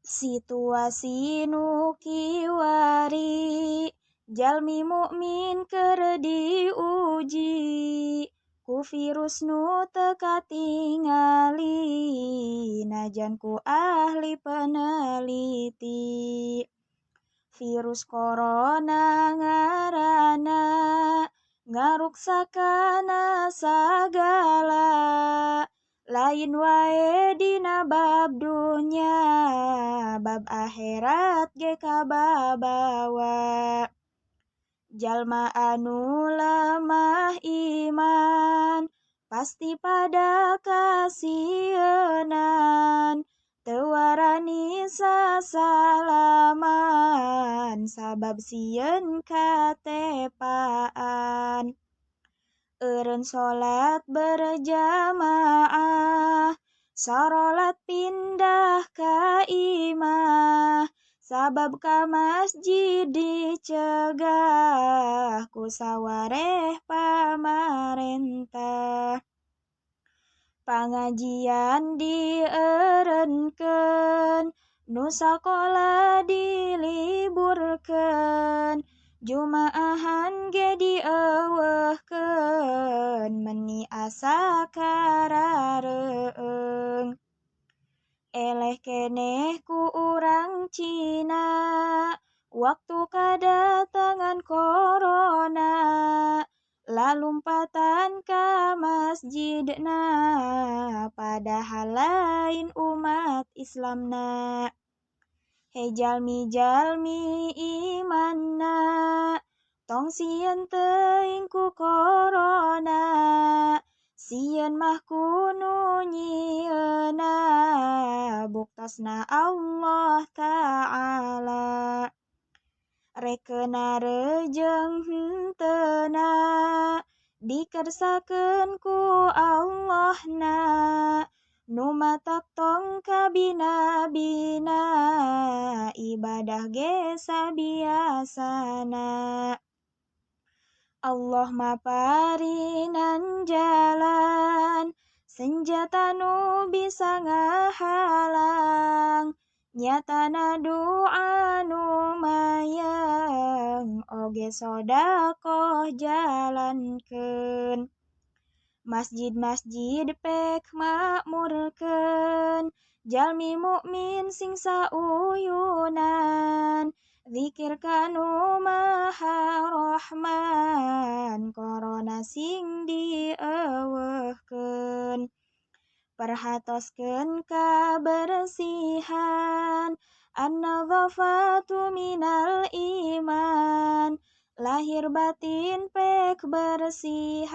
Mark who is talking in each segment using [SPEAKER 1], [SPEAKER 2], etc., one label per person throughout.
[SPEAKER 1] Situasi nu kiwari jalmi mukmin keur diuji ku virus nu teu katingali najan ku ahli peneliti. Virus corona ngaranna ngaruksakana sagala lain wae dina bab dunya bab akhirat ge kababawa. Jalma anu lemah iman pasti pada kasienan teu warani sasalaman sabab sieun katepaan. Eureun salat berjamaah sarolat pindah ka imah sabab ka masjid dicegah ku sawareh pamarentah. Pangajian dieureunkeun nu sakola diliburkeun jumaahan ge dieuweuhkeun meni asa karareueung. Eleh keneh ku urang Cina waktu kadatangan corona lalumpatan ka masjidna padahal lain umat Islamna. Hei jalmi-jalmi imanna tong sieun teuing ku corona sieun mah kudu nyieunna buktosna Allah Ta'ala. Rekeuna reujeng henteuna dikersakeun ku Allahna nu matak tong kabina-bina ibadah ge sabiasana. Allah maparinan jalan senjata nu bisa ngahalang nyatana doa nu mayang oge sodaqoh jalankeun. Masjid-masjid pek makmurkeun jalmi mukmin sing sauyunan zikir kanu Maha Rahman corona sing dieuweuhkeun. Perhatoskeun kabersihan an-nadzafatu minal iman lahir batin pek bersihan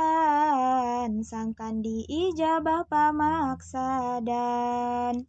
[SPEAKER 1] sangkan diijabah pamaksadan.